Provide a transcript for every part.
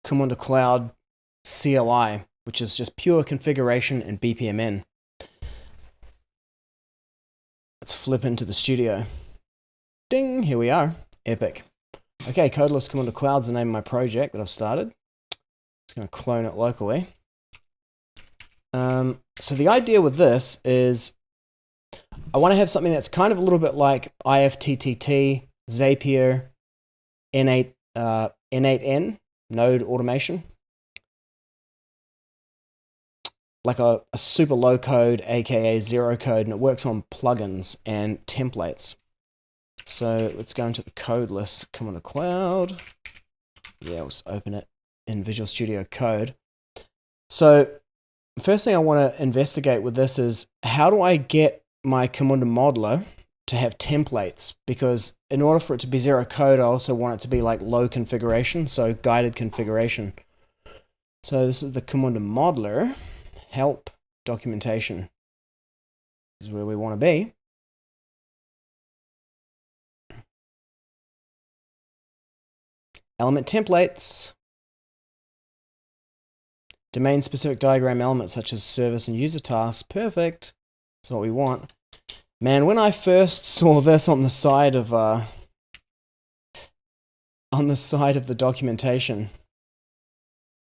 Camunda Cloud CLI, which is just pure configuration in BPMN. Let's flip into the studio. Ding, here we are. Epic. Okay, Codeless Camunda Cloud's the name of my project that I've started. Just going to clone it locally. So the idea with this is I want to have something that's kind of a little bit like IFTTT, Zapier, N8N, node automation. Like a super low code, aka zero code, and it works on plugins and templates. So let's go into the code list, Camunda Cloud. Yeah, let's open it in Visual Studio Code. So first thing I want to investigate with this is how do I get my Camunda modeler to have templates? Because in order for it to be zero code, I also want it to be like low configuration, so guided configuration. So this is the Camunda modeler. Help documentation. This is where we want to be. Element templates. Domain-specific diagram elements such as service and user tasks. Perfect. That's what we want. Man, when I first saw this on the side of the documentation,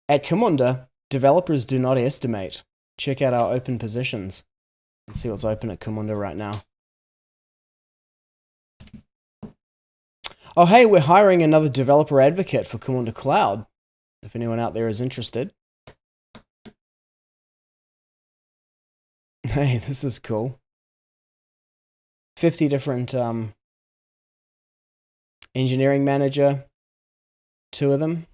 at Camunda, developers do not estimate. Check out our open positions. Let's see what's open at Camunda right now. Oh, hey, we're hiring another developer advocate for Camunda Cloud. If anyone out there is interested. Hey, this is cool. 50 different engineering manager, 2 of them.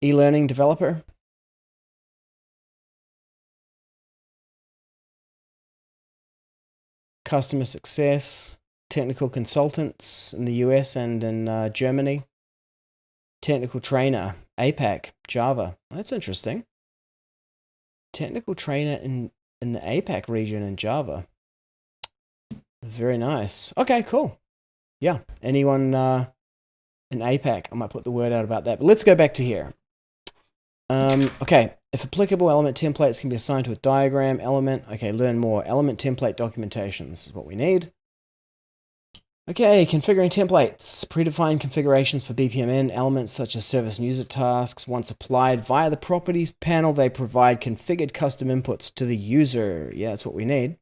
E-learning developer. Customer success. Technical consultants in the US and in Germany. Technical trainer, APAC, Java. That's interesting. Technical trainer in the APAC region in Java. Very nice. Okay, cool. Yeah, anyone in APAC, I might put the word out about that. But let's go back to here. Okay, if applicable, element templates can be assigned to a diagram element. Okay, learn more. Element template documentation. This is what we need. Okay, configuring templates. Predefined configurations for BPMN elements such as service and user tasks. Once applied via the properties panel, they provide configured custom inputs to the user. Yeah, that's what we need.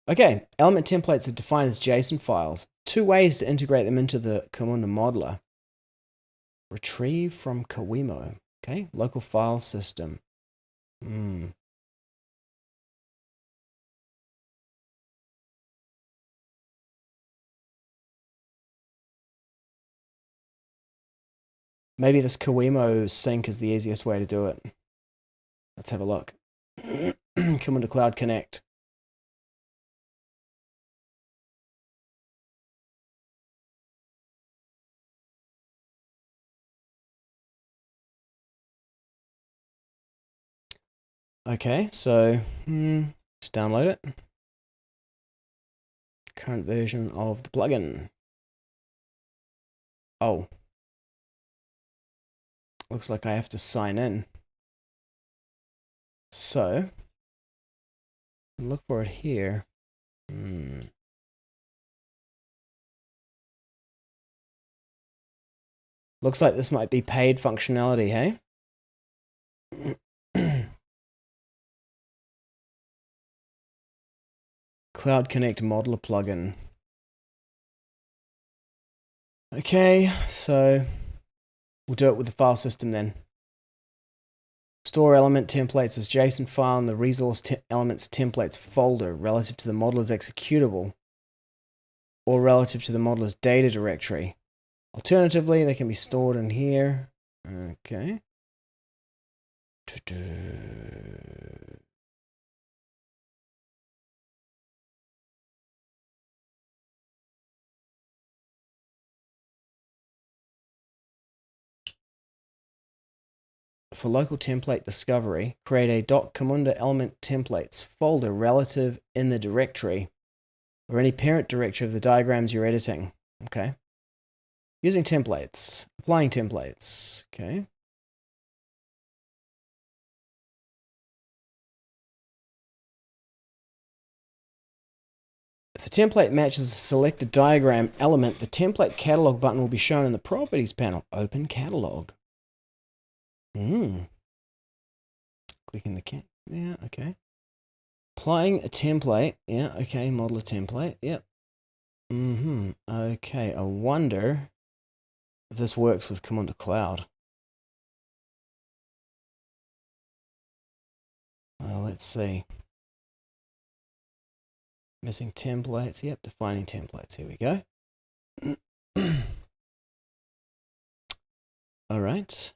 Okay, element templates are defined as JSON files. 2 ways to integrate them into the Camunda modeler. Retrieve from Kawimo. Okay, local file system. Maybe this Kawimo sync is the easiest way to do it. Let's have a look. Camunda Cloud Connect. Okay, so just download it. Current version of the plugin. Oh. Looks like I have to sign in. So, look for it here. Looks like this might be paid functionality, hey? Cloud Connect Modeler plugin. Okay, so we'll do it with the file system then. Store element templates as JSON file in the resource elements templates folder relative to the modeler's executable or relative to the modeler's data directory. Alternatively, they can be stored in here. Okay. For local template discovery, create a .camunda element templates folder relative in the directory or any parent directory of the diagrams you're editing. Okay. Using templates. Applying templates. Okay. If the template matches a selected diagram element, the template catalog button will be shown in the properties panel. Open catalog. Clicking the cat. Yeah, okay. Applying a template. Yeah, okay. Model a template. Yep. Okay. I wonder if this works with Camunda Cloud. Well, let's see. Missing templates. Yep, defining templates. Here we go. All right.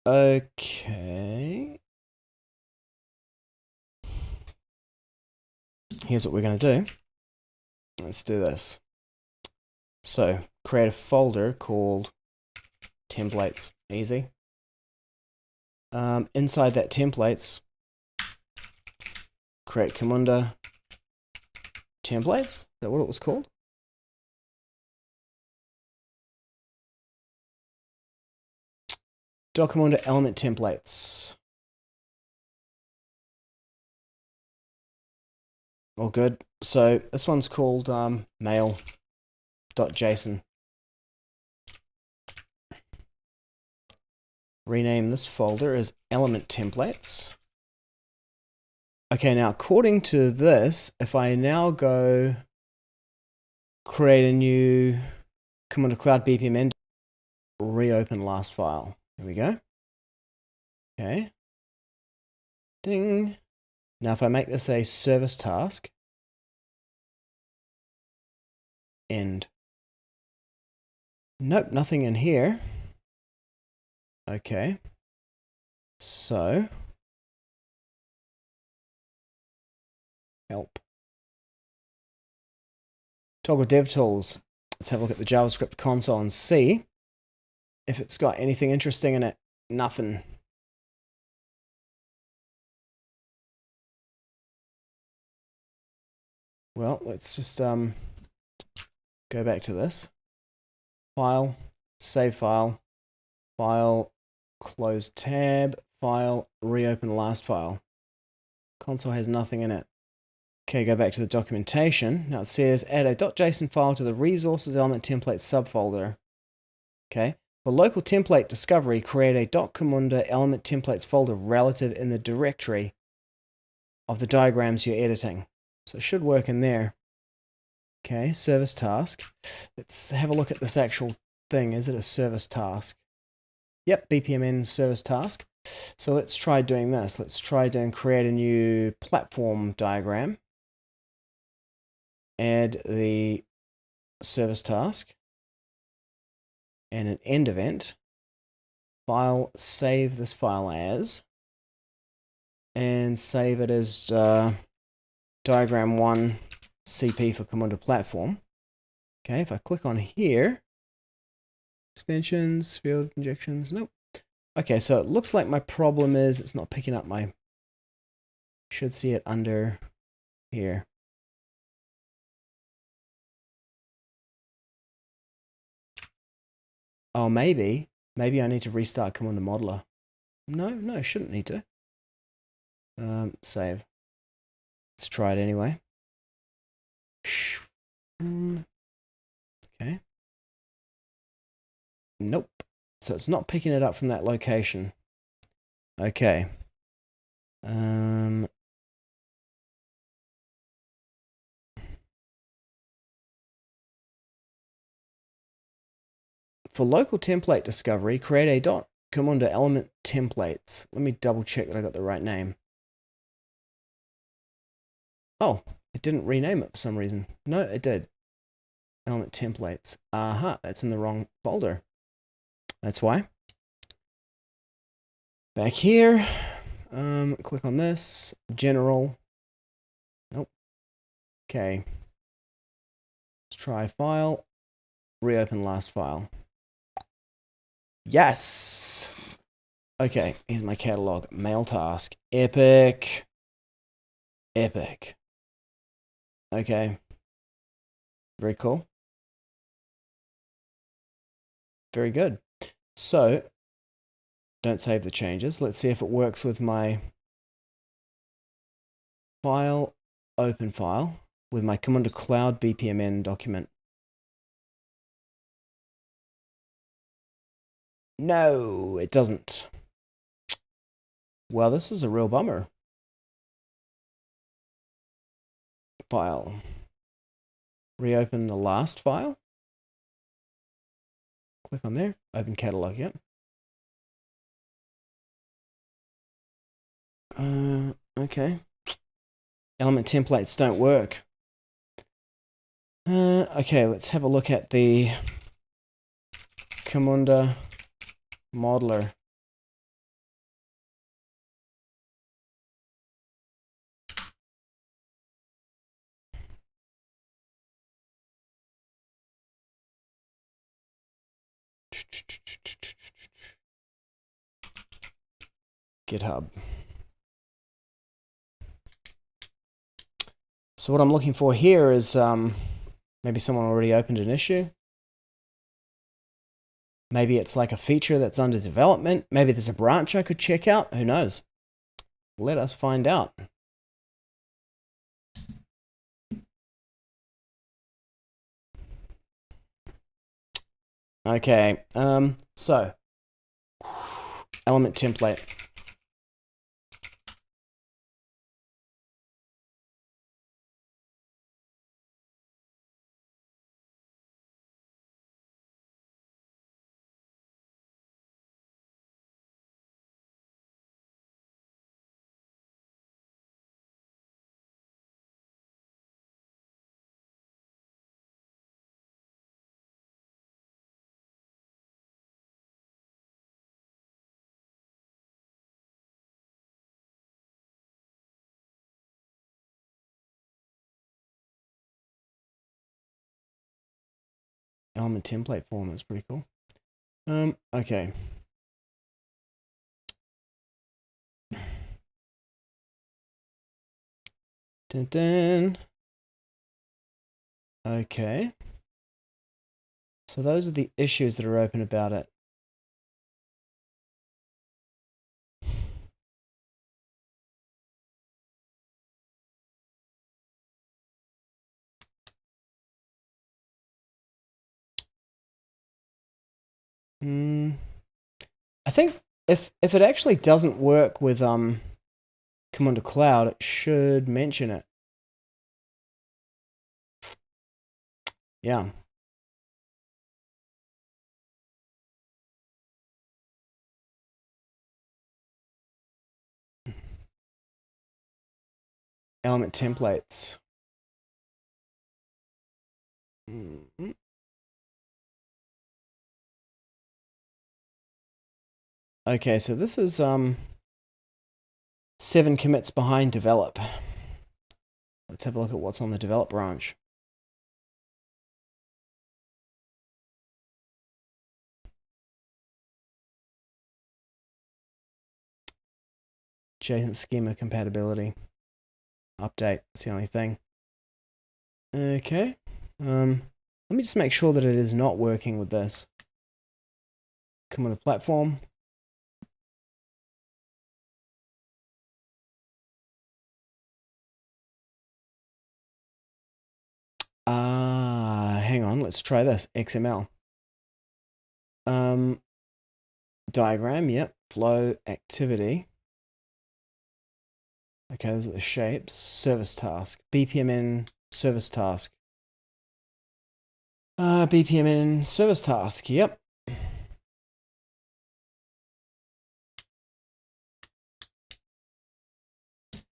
Okay. Here's what we're going to do. Let's do this. So, create a folder called templates. Easy. Inside that templates, create Camunda templates. Is that what it was called? Camunda element templates. All good. So this one's called mail.json. Rename this folder as element templates. Okay, now according to this, if I now go create a new Camunda Cloud BPMN, reopen last file. Here we go. Okay. Ding. Now if I make this a service task, end. Nope, nothing in here. Okay. So, help. Toggle dev tools. Let's have a look at the JavaScript console and see if it's got anything interesting in it. Nothing. Well, let's just go back to this. File, save file, file, close tab, file, reopen last file. Console has nothing in it. Okay, go back to the documentation. Now it says add a .json file to the resources element template subfolder. Okay. For local template discovery, create a .camunda element templates folder relative in the directory of the diagrams you're editing. So it should work in there. Okay, service task. Let's have a look at this actual thing. Is it a service task? Yep, BPMN service task. So let's try doing this. Let's try doing create a new platform diagram. Add the service task and an end event. File, save this file as, and save it as diagram 1 CP for Camunda platform. Okay, if I click on here, extensions, field injections, nope. Okay, so it looks like my problem is it's not picking up my, should see it under here. Oh, maybe I need to restart Camunda Modeler. No, shouldn't need to. Save. Let's try it anyway. Okay. Nope. So it's not picking it up from that location. Okay. For local template discovery, create a .camunda element templates. Let me double check that I got the right name. Oh, it didn't rename it for some reason. No, it did. Element templates. Aha, that's in the wrong folder. That's why. Back here, click on this, general. Nope. Okay. Let's try file, reopen last file. Yes. Okay, here's my catalog. Mail task. Epic. Epic. Okay. Very cool. Very good. So, don't save the changes. Let's see if it works with my file, open file, with my Camunda Cloud BPMN document. No, it doesn't. Well, this is a real bummer. File. Reopen the last file. Click on there. Open catalog, yep. Okay. Element templates don't work. Okay, let's have a look at the Camunda modeler. GitHub. So what I'm looking for here is maybe someone already opened an issue. Maybe it's like a feature that's under development. Maybe there's a branch I could check out. Who knows? Let us find out. Okay, so element template. Element template form is pretty cool. Okay. Dun, dun. Okay. So those are the issues that are open about it. I think if it actually doesn't work with Camunda Cloud, it should mention it. Yeah. Element templates. Okay, so this is 7 commits behind develop. Let's have a look at what's on the develop branch. JSON schema compatibility. Update, that's the only thing. Okay. Let me just make sure that it is not working with this. Camunda platform. Hang on, let's try this. XML. Diagram, yep. Flow, activity. Okay, those are the shapes. Service task. BPMN service task. BPMN service task, yep.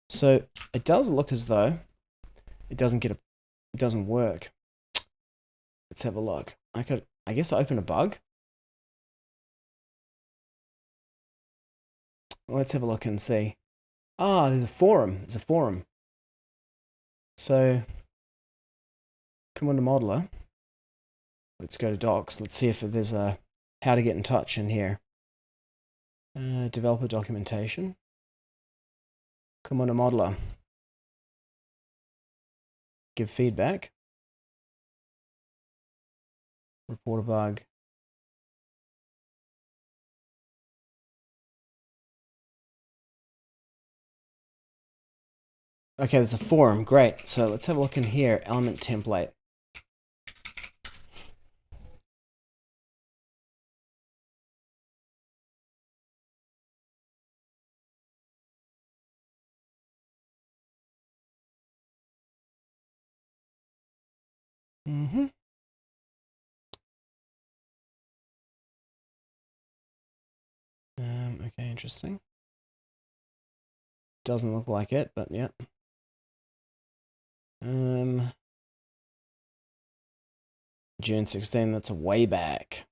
So it does look as though it doesn't work. Let's have a look. I guess open a bug. Let's have a look and see. There's a forum. There's a forum. So Camunda modeler. Let's go to docs. Let's see if there's a how to get in touch in here. Developer documentation. Camunda modeler. give feedback. Report a bug. Okay, there's a forum. Great. So let's have a look in here. Element template. Okay, interesting. Doesn't look like it, but yeah. June 16, that's way back.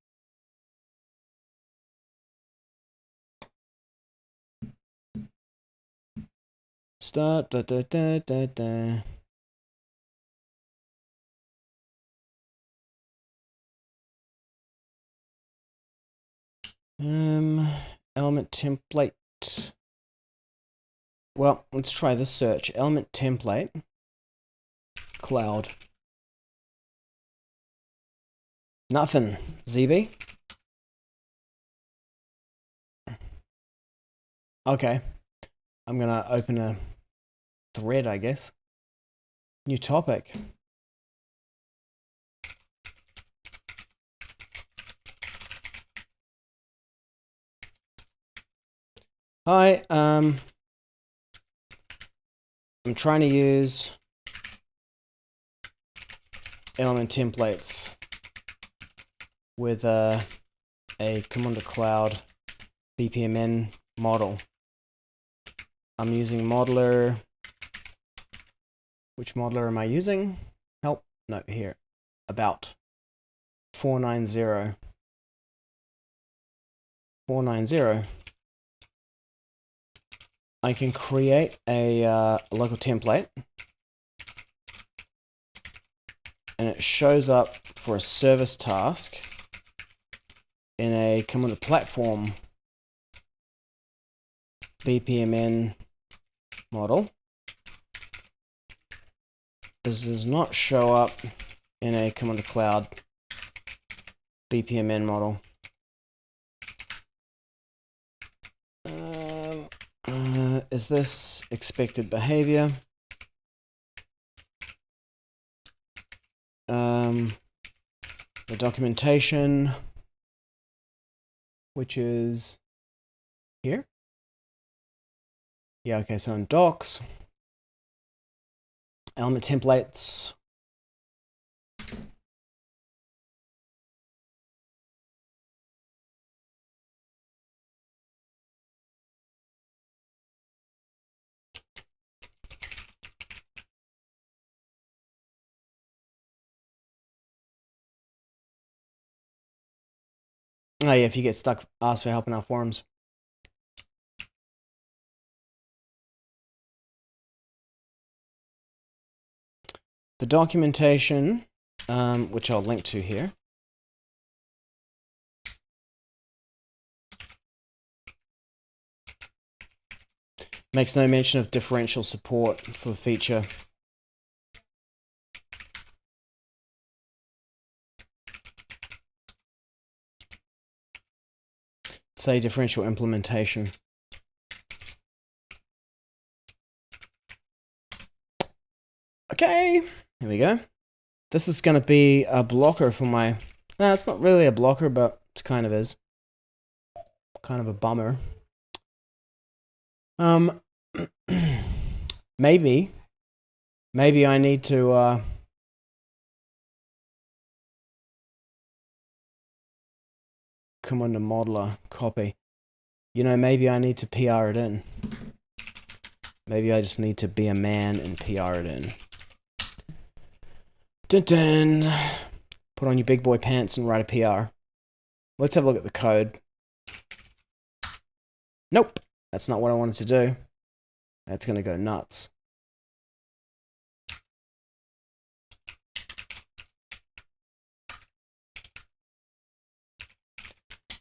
Start, da, da, da, da, da. Element template. Well, let's try this search. Element template. Cloud. Nothing. ZB? Okay. I'm gonna open a thread, I guess. New topic. Hi, I'm trying to use element templates with a Camunda Cloud BPMN model. I'm using modeler. Which modeler am I using? Help. No, here. About. 490. 490. I can create a local template. And it shows up for a service task in a Camunda platform BPMN model. This does not show up in a Camunda Cloud BPMN model. Is this expected behavior? The documentation, which is here. Yeah, okay, so in docs, element templates. Oh yeah, if you get stuck, ask for help in our forums. The documentation, which I'll link to here. Makes no mention of differential support for the feature. Say differential implementation. Okay, here we go. This is going to be a blocker for my... No, it's not really a blocker, but it kind of is. Kind of a bummer. Maybe I need to... Camunda modeler copy. You know, maybe I need to PR it in. Maybe I just need to be a man and PR it in. Dun dun. Put on your big boy pants and write a PR. Let's have a look at the code. Nope, that's not what I wanted to do. That's going to go nuts.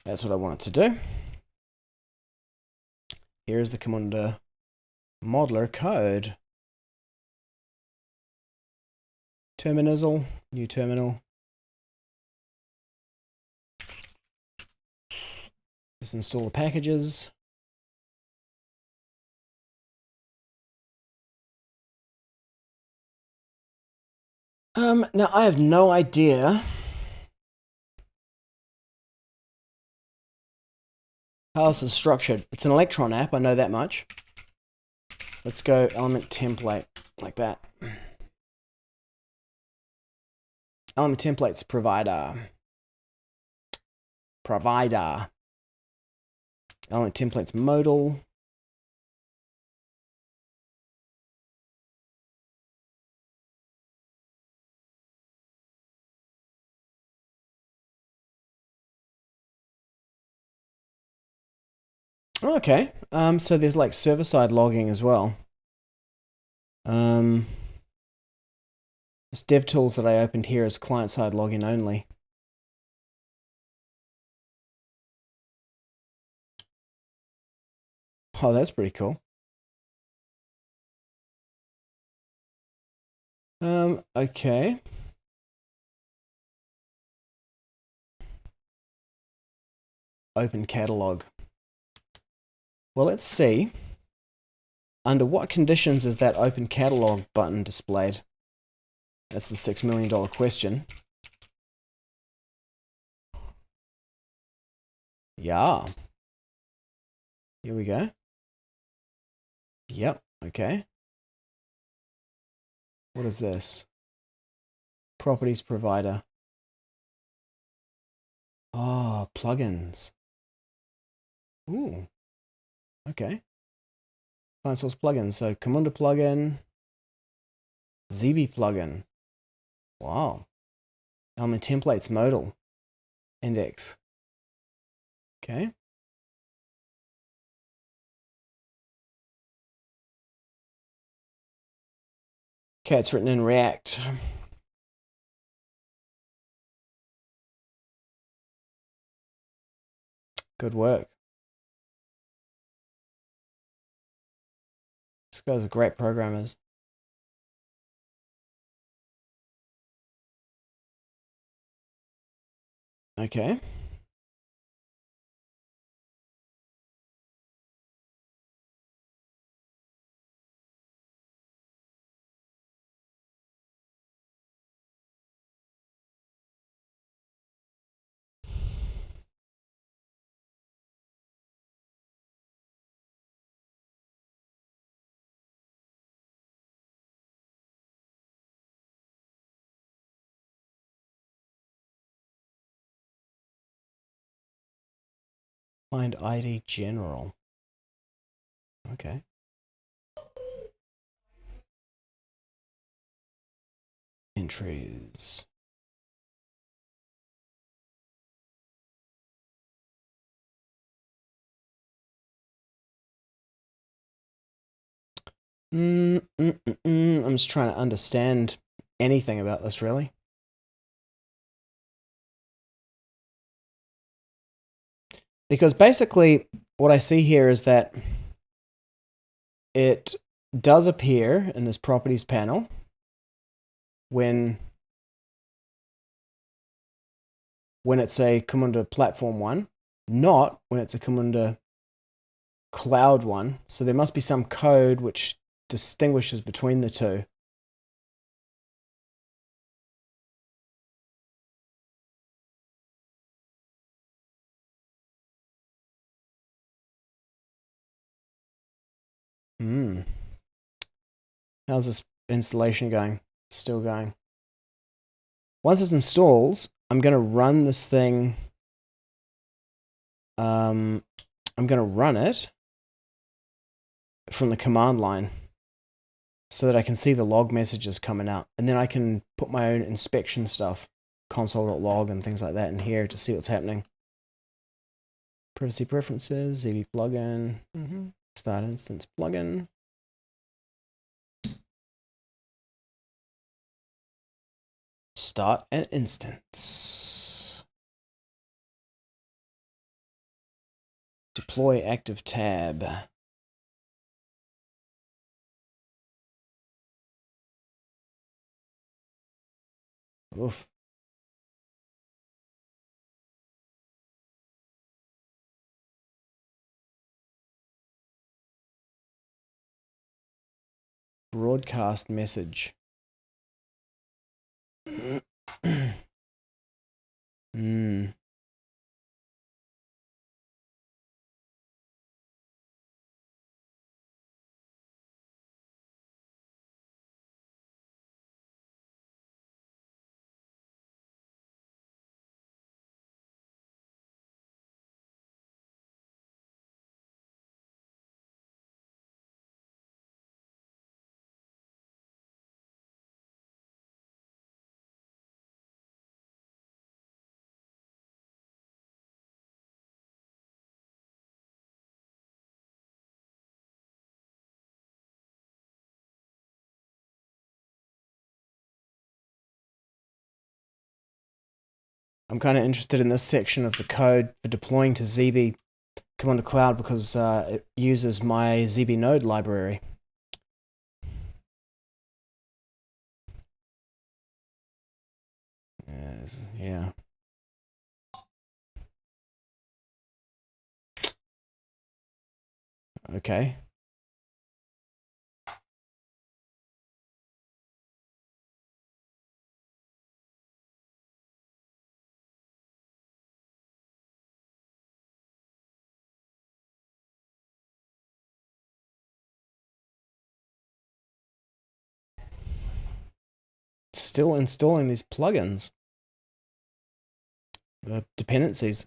That's what I wanted to do. Here's the Camunda modeler code. Terminal, new terminal. Just install the packages. Now I have no idea how this is structured. It's an Electron app, I know that much. Let's go element template, like that. Element templates provider. Element templates modal. Okay, so there's like server-side logging as well. This DevTools that I opened here is client-side login only. Oh, that's pretty cool. Okay. Open catalog. Well, let's see. Under what conditions is that open catalog button displayed? That's the $6 million question. Yeah. Here we go. Yep, okay. What is this? Properties provider. Oh, plugins. Ooh. Okay. Client source plugins. So Camunda plugin. ZB plugin. Wow. Element templates modal. Index. Okay. Okay, it's written in React. Good work. These guys are great programmers. Okay. Find ID general. Okay. Entries. I'm just trying to understand anything about this, really. Because basically, what I see here is that it does appear in this properties panel when it's a Camunda platform one, not when it's a Camunda cloud one. So there must be some code which distinguishes between the two. How's this installation going? Still going. Once it installs, I'm going to run this thing. I'm going to run it from the command line so that I can see the log messages coming out. And then I can put my own inspection stuff, console.log and things like that in here to see what's happening. Privacy preferences, ZB plugin, start instance plugin. Start an instance. Deploy active tab. Oof. Broadcast message. I'm kind of interested in this section of the code for deploying to ZB Camunda Cloud because it uses my ZB Node library. Yeah. Okay. Still installing these plugins. Dependencies.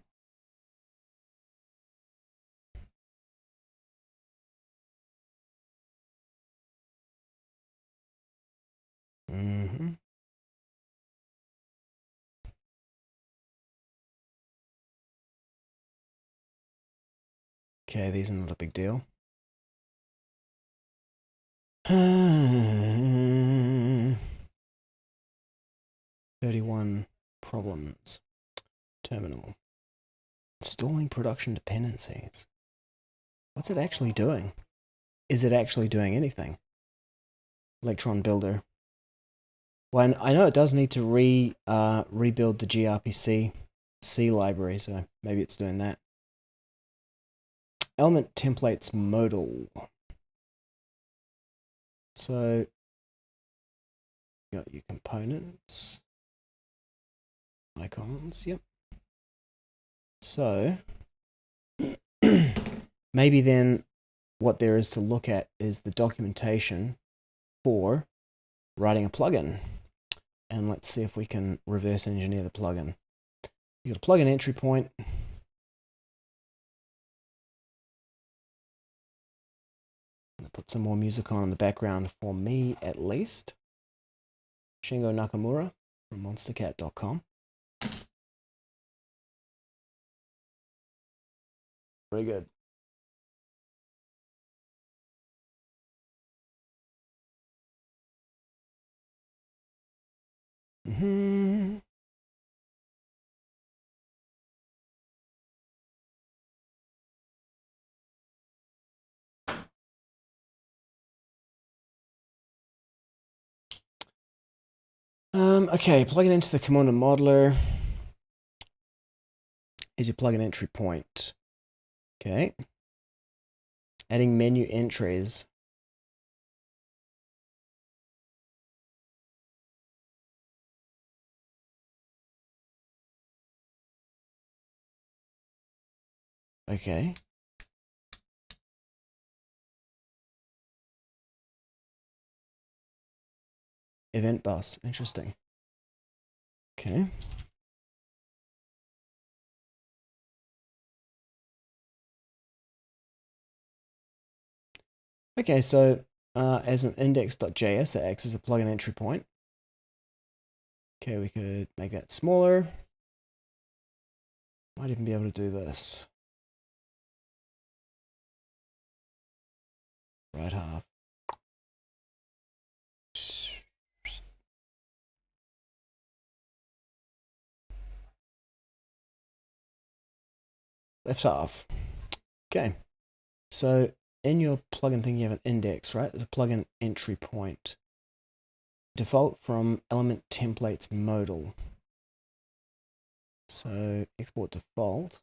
Okay, these are not a big deal. 31 problems. Terminal. Installing production dependencies. What's it actually doing? Is it actually doing anything? Electron builder. Well, I know it does need to rebuild the gRPC C library, so maybe it's doing that. Element templates modal. So, you got your components, icons, yep. So, maybe then what there is to look at is the documentation for writing a plugin. And let's see if we can reverse engineer the plugin. You got a plugin entry point. I'll put some more music on in the background for me at least. Shingo Nakamura from monstercat.com. Very good. Okay, plugging into the Camunda modeler is your plugin entry point. Okay. Adding menu entries. Okay. Event bus. Interesting. Okay. Okay, so as an index.js, that acts as a plugin entry point. Okay, we could make that smaller. Might even be able to do this. Right half. Left half. Okay. So in your plugin thing, you have an index, right? The plugin entry point. default from element templates modal. So export default.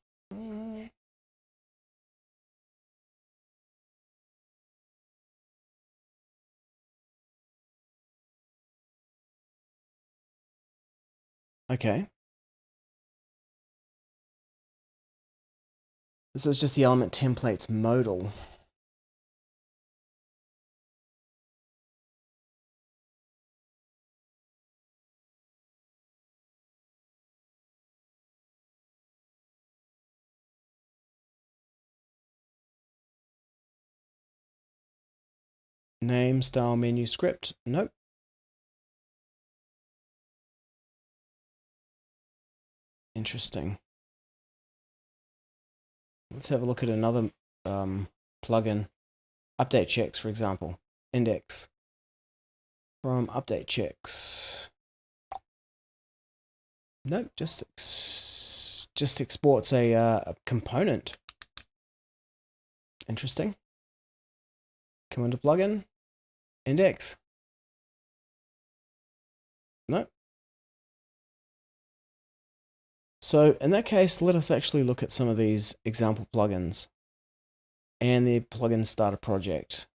Okay. This is just the element templates modal. Name, style, menu, script. Nope. Interesting. Let's have a look at another plugin. Update checks, for example. Index. From update checks. Nope, just exports a component. Interesting. Camunda plugin. Index. Nope. So in that case, let us actually look at some of these example plugins and the plugin starter project.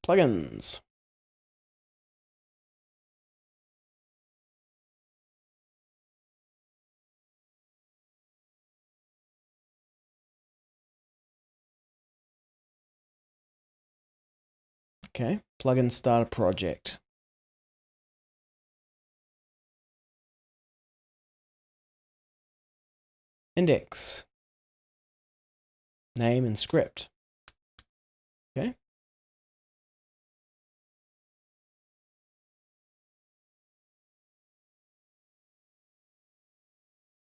Plugins. Okay, plugin starter project. Index. Name and script. Okay.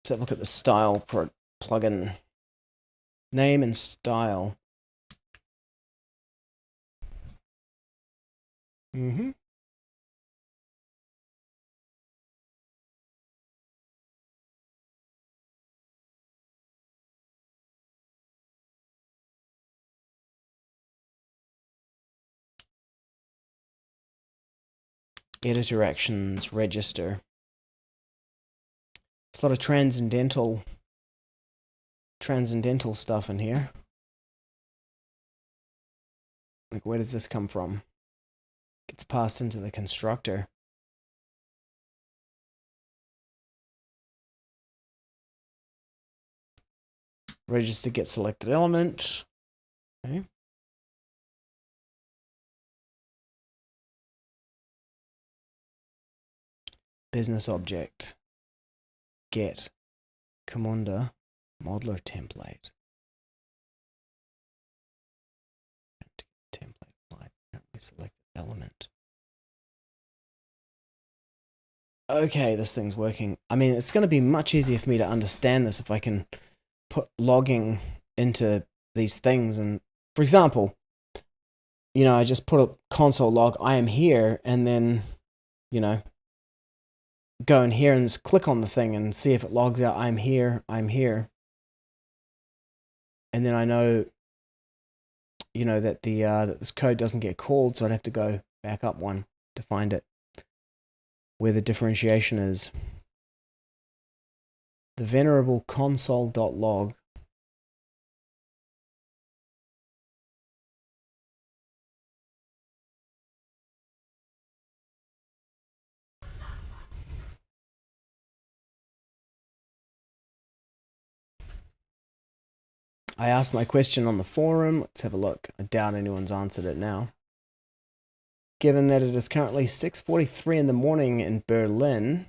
Let's have a look at the style plugin. Name and style. Editor actions, register. There's a lot of transcendental stuff in here. Like, where does this come from? Gets passed into the constructor. Register get selected element. Okay. Business object. Get Camunda modeler template. Template applied. Currently selected element. Okay, this thing's working. I mean, it's going to be much easier for me to understand this if I can put logging into these things. And for example, you know, I just put a console log, I am here, and then, you know, go in here and just click on the thing and see if it logs out, I'm here. And then I know, you know, that the that this code doesn't get called, so I'd have to go back up one to find it, where the differentiation is. The venerable console.log. I asked my question on the forum. Let's have a look. I doubt anyone's answered it now. Given that it is currently 6:43 in the morning in Berlin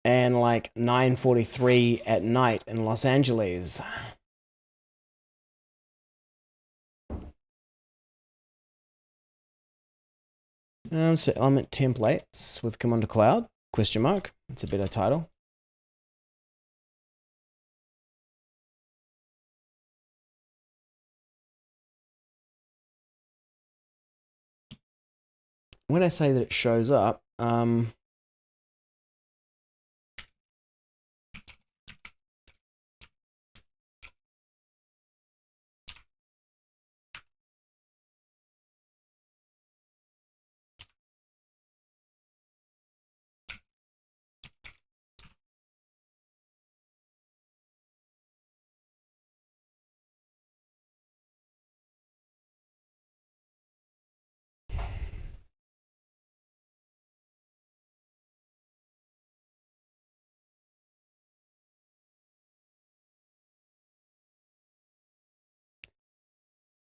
and like 9:43 at night in Los Angeles. So element templates with Camunda Cloud, question mark. It's a better title. When I say that it shows up,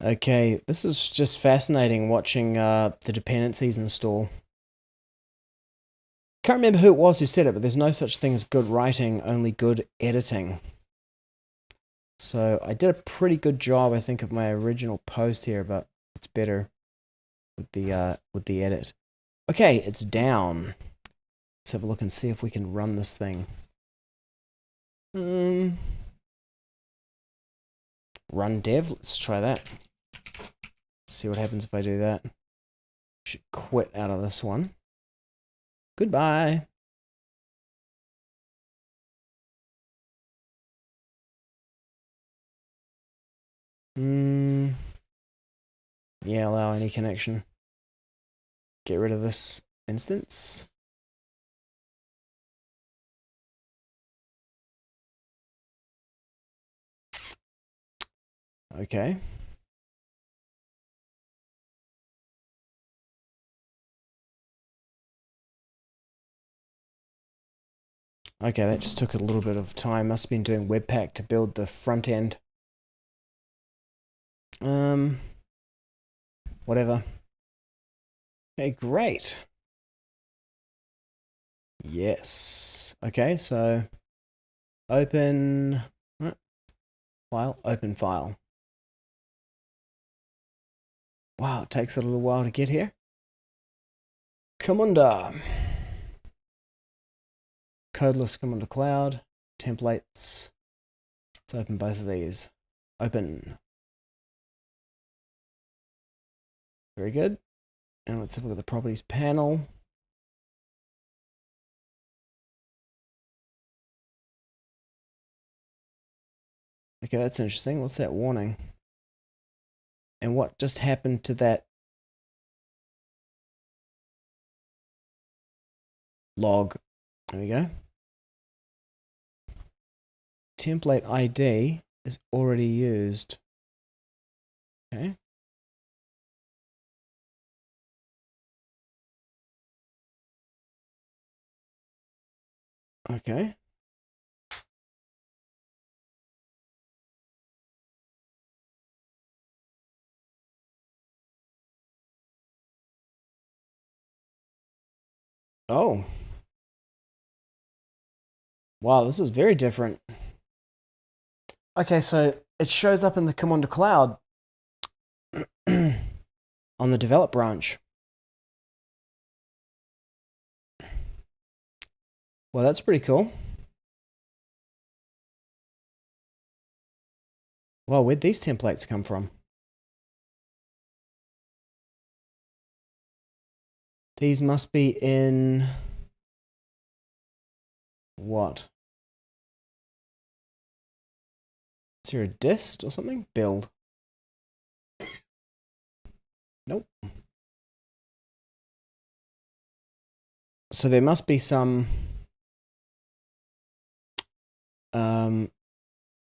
Okay, this is just fascinating watching the dependencies install. Can't remember who it was who said it, but there's no such thing as good writing, only good editing. So I did a pretty good job, I think, of my original post here, but it's better with the edit. Okay, it's down. Let's have a look and see if we can run this thing. Run dev. Let's try that. See what happens if I do that. Should quit out of this one. Goodbye. Yeah, allow any connection. Get rid of this instance. Okay. Okay, that just took a little bit of time. Must have been doing Webpack to build the front end. Whatever. Okay, great. Yes. Okay, so open file, open file. Wow, it takes a little while to get here. Camunda. Codeless Camunda Cloud. Templates. Let's open both of these. Open. Very good. And let's have a look at the properties panel. Okay, that's interesting. What's that warning? And what just happened to that log? There we go. Template ID is already used. Okay. Okay. Oh. Wow, this is very different. Okay, so it shows up in the Camunda Cloud on the develop branch. Well, that's pretty cool. Well, where'd these templates come from? These must be in what? Is there a dist or something? Build. Nope. So there must be some.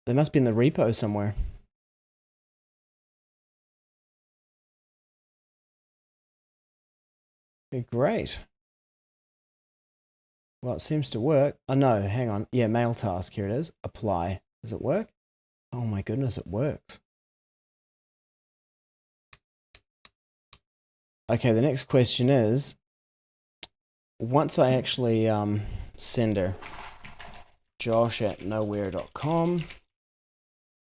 They must be in the repo somewhere. Okay, great. Well, it seems to work. Oh no, hang on. Yeah, mail task. Here it is. Apply. Does it work? Oh my goodness, it works. Okay, the next question is, once I actually send her josh@nowhere.com,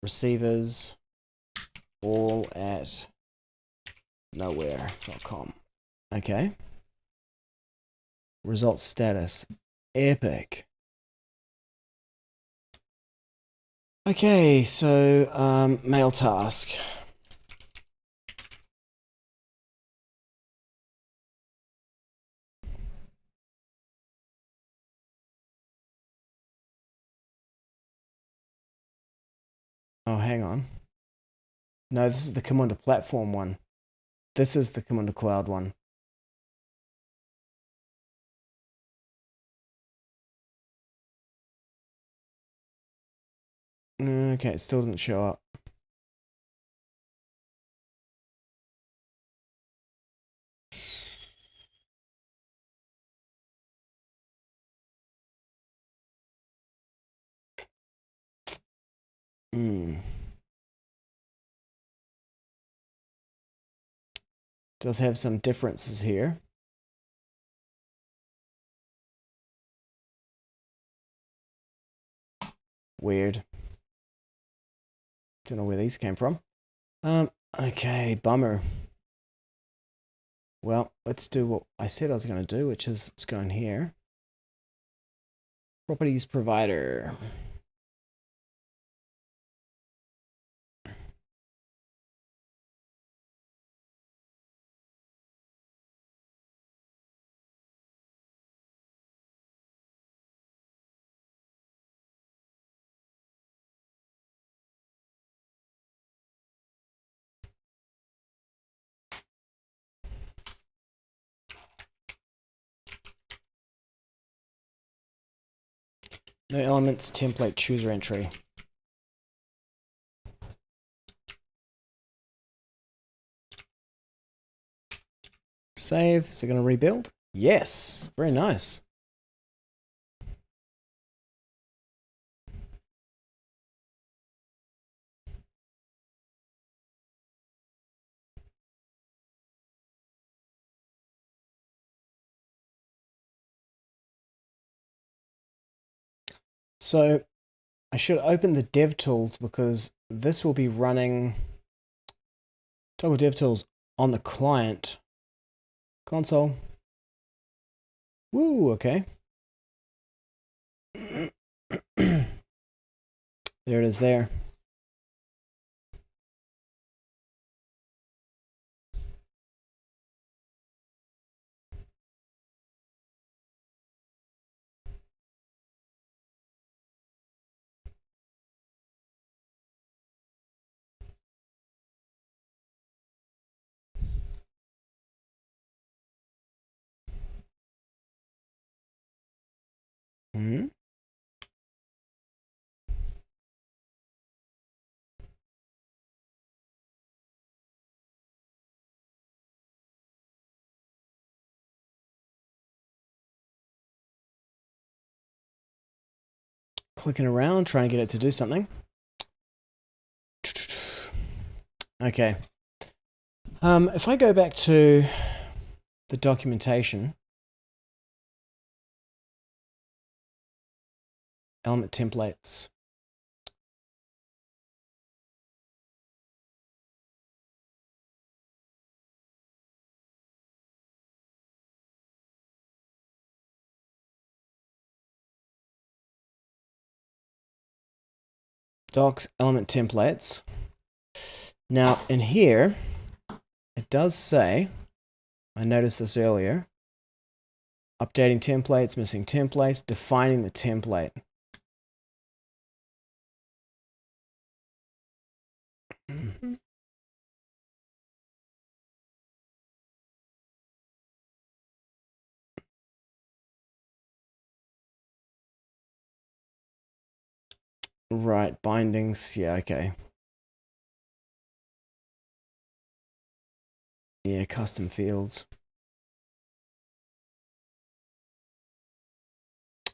receivers all at nowhere.com. Okay. Result status. Epic. Okay, so mail task. Oh, hang on. No, this is the Camunda platform one. This is the Camunda Cloud one. Okay, it still doesn't show up. Does have some differences here. Weird. Don't know where these came from. Okay, bummer. Well, let's do what I said I was going to do, which is let's go in here. Properties provider. No elements, template, chooser entry. Save. Is it going to rebuild? Yes. Very nice. So I should open the DevTools because this will be running toggle DevTools on the client console. Woo, okay. There it is there. Hmm. Clicking around, trying to get it to do something. Okay. If I go back to the documentation, element templates. Docs, element templates. Now in here, it does say, I noticed this earlier, updating templates, missing templates, defining the template. Right, bindings, yeah, okay. Yeah, custom fields.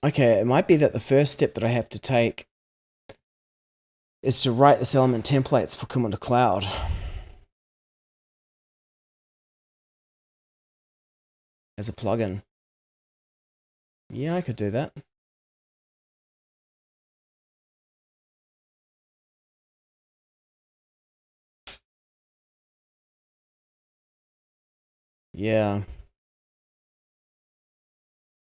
Okay, it might be that the first step that I have to take is to write this element templates for Camunda Cloud. As a plugin. Yeah, I could do that. Yeah.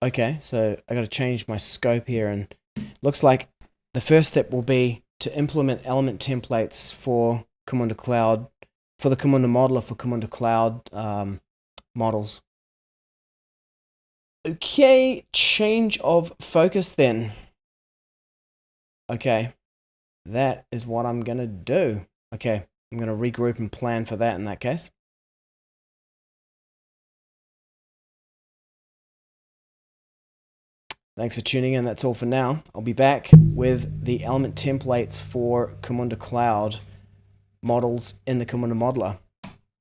Okay, so I got to change my scope here, and looks like the first step will be to implement element templates for Camunda Cloud, for the Camunda modeler for Camunda Cloud models. Okay, change of focus then. Okay, that is what I'm going to do. Okay, I'm going to regroup and plan for that in that case. Thanks for tuning in. That's all for now. I'll be back with the element templates for Camunda Cloud models in the Camunda Modeler.